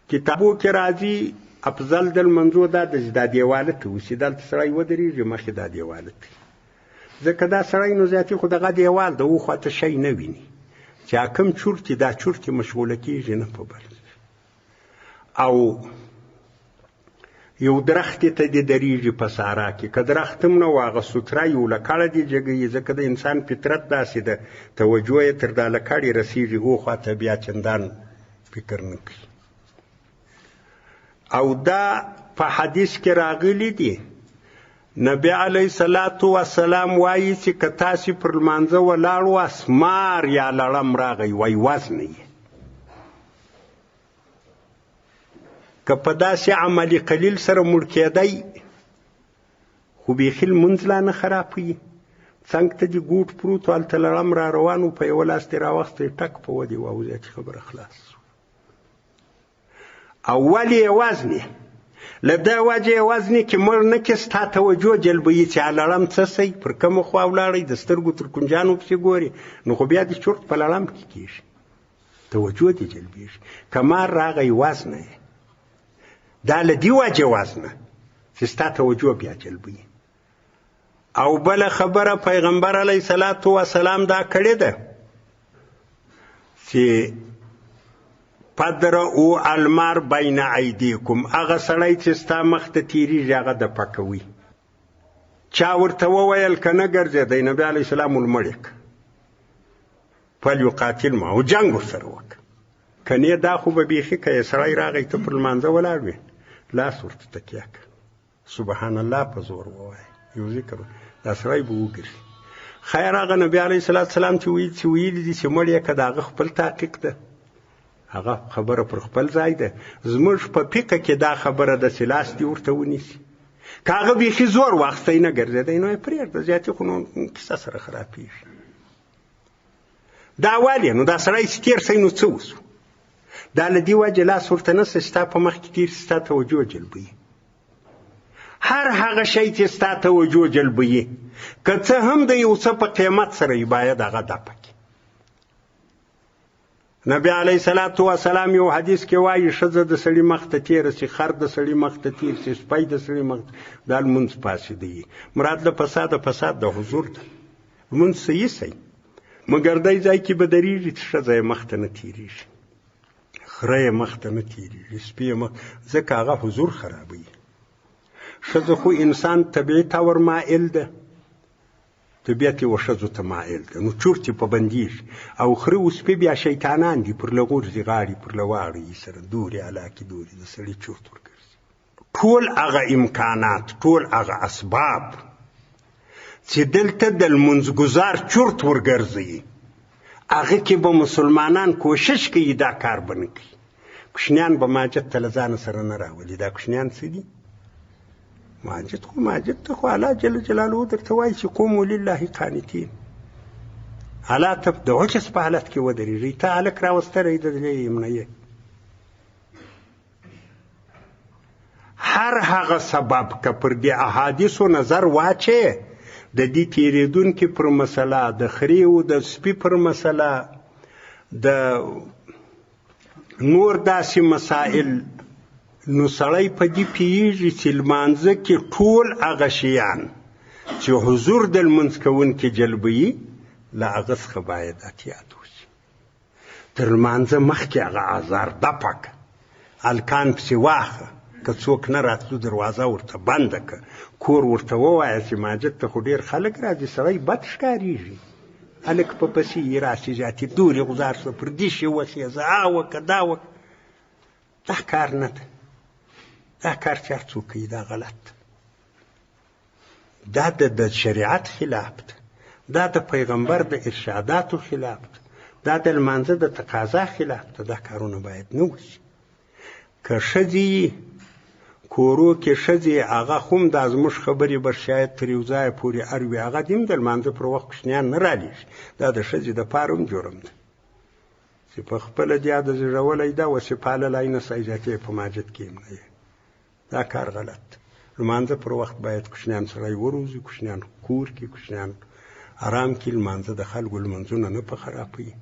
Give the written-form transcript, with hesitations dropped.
کتابو کې راځي افضل د لمنځو دا د دا دیواله ته اوسي، دلته سړی ودرېږي مخکې دا دیواله ته، ځکه دا سړی نو زیاتي خو دغه دیوال د و خواته شی نه ویني چې کوم چورتي دا چورتي مشغوله کېږي نه په بل. او یو درختې ته دې درېږي په سارا کې، که درخت هم نه و هغه سوتره یو لکړه دې جګوي، ځکه د انسان فطرت داسې ده توجه یې تر دا لکړې رسېږي او خواته بیا چندان فکر نه کوي. او دا په حدیث کې راغلی دی، نبی علیه الصلاة والسلام وایي چې که تاسې پر لمانځه ولاړ واست مار یا لړم راغی وایي وزن یې، که په داسې عملي قلیل سره مړ کېدی خو بیخي لمونځ لا نه خرابوي. څنګ ته دې ګوټ پروت و هلته لړم را روان و په یوه لاس دې راوستی ټک په ودې واوځي چې خبره خلاص شوه. او ولې یې وزنې له دا وجې یې وزنې کې مړ نه کې ستا توجه جلبوي چې لړم څه سئ پر کومه خوا ولاړئ د سترګو تر کنجانو پسې ګورې نو خو بیا دې چورت په لړم کې کېږي، توجه دې جلبېږي. که مار راغی وزنه یې دا له دې وجې وزنه چې ستا توجه بیا جلبوي. او بله خبره پیغمبر علیه الصلاة والسلام دا کړې ده چې پدرؤ المار بین ایدیکم، هغه سړی چې ستا مخ ته تېرېږي هغه د پکوي. چا ورته وویل که نه ګرځېدی نبي علیه السلام ولمړ یې که فلیقاتل معه، جنګ ورسره وکړه. که نه دا خو به بیخي که یې سړی راغی ته پر لمانځه ولاړ وې لاس ورته تکیه که سبحان الله په زور ووایه یو ذکر دا سړی به وګرځي. خیر هغه نبي علیه الصلاة والسلام چې ویلي دي چې مړ یې که د هغه خپل تحقیق ده، هغه خبره پر خپل ځای ده. زموږ په فقه کې دا خبره ده چې لاس دې ورته ونیسي، که هغه بیخي زور واخیستی نه ګرځېدی نو یې پرېږده، زیاتې خو نو کیسه سره خرابېږي. دا ولې نو دا سړی چې تېر سی نو څه وسو؟ دا له دې وجې لاس ورته نسته ستا په مخ کې تېر ستا توجه جلبوي. هر هغه شی چې ستا توجه جلبوي که څه هم د یو څه په قیمت سره یې باید هغه دفع کړي. نبی علیه الصلاة والسلام یو حدیث کې وایي ښځه د سړي مخ ته تېره شي، خر د سړي مخ ته تېر شي، سپی د سړي مخ ته، دا لمونځ فاسدوي. مراد له فساد د حضور ده، لمونځ صحیح صحیح مګر دی ځای کې به درېږي چې ښځه یې مخ ته نه تېرېږي، خره یې مخ ته نه تېرېږي، سپي یې مخ، ځکه هغه حضور خرابوي. ښځه خو انسان طبیعي طور مائل ده، طبیعت یې ښځو ته مائل ده، نو چورت یې په بندېږي. او خره او سپي بیا شیطانان دي، پر له غورځي غاړي پر له واړي یې سره دورې علاقې دورې د سړي چورت ورګرځي. ټول هغه امکانات ټول هغه اسباب چې دلته د لمونځګزار چورت ورګرځوي هغه کې به مسلمانان کوشش کوي دا کار به نه کوي. کوشنیان به ماجد ته له ځانه سره نه راولي. دا کوشنیان څه دي؟ ماجد خو ماجد ته خو الله جل جلاله درته وایي چې قوموا لله قانتین، الله ته د عجز په حالت کې ودرېږئ. ته هلک راوستلی د دې یمنه یې هر هغه سبب که پر دې احادیثو نظر واچې د دې تېرېدونکي پر مسله، د خرې او د سپي پر مسله، د نور داسې مسائل، نو سړی په دې پوهېږي چې لمانځه کې ټول هغه شیان چې حضور د لمونځ کوونکي جلبوي له هغه څخه باید احتیاط وشي. تر لمانځه مخکې هغه آزار دفع که، هلکان پسې واخه، که څوک نه راتلو دروازه ورته بنده که، کور ورته ووایه چې ماجد ته خو ډېر خلک راځي، سړی بد ښکارېږي، هلک په پسې یې راشي زیاتې دورې غوزار شوه پر دې شي وخېزه وکړه دا وکړه. دا کار نه ده، دا کار چې هر څوک کوي دا غلط ده، دا د شریعت خلاف ده، دا د پیغمبر د ارشاداتو خلاف ده، دا د لمانځه د تقاضا خلاف ده. دا کارونه باید نه وشي. که ښځې کورو کې ښځې هغه هم دا زموږ خبرې به شاید تر یو ځایه پورې اروي، هغه دې هم د لمانځه پر وخت کوشنیان نه رالیږي. دا د ښځې دپاره هم جرم ده چې په خپله دې عادت زړولی ده وسې پاللی نه سئ زیاتې په ماجد کې هم نه. دا کار غلط ده. لمانځه پر وخت باید کوشنیان سړی وروزي، کوشنیان کور کې، کوشنیان آرام کې، لمانځه د خلکو لمنځونه نه په خرابوي.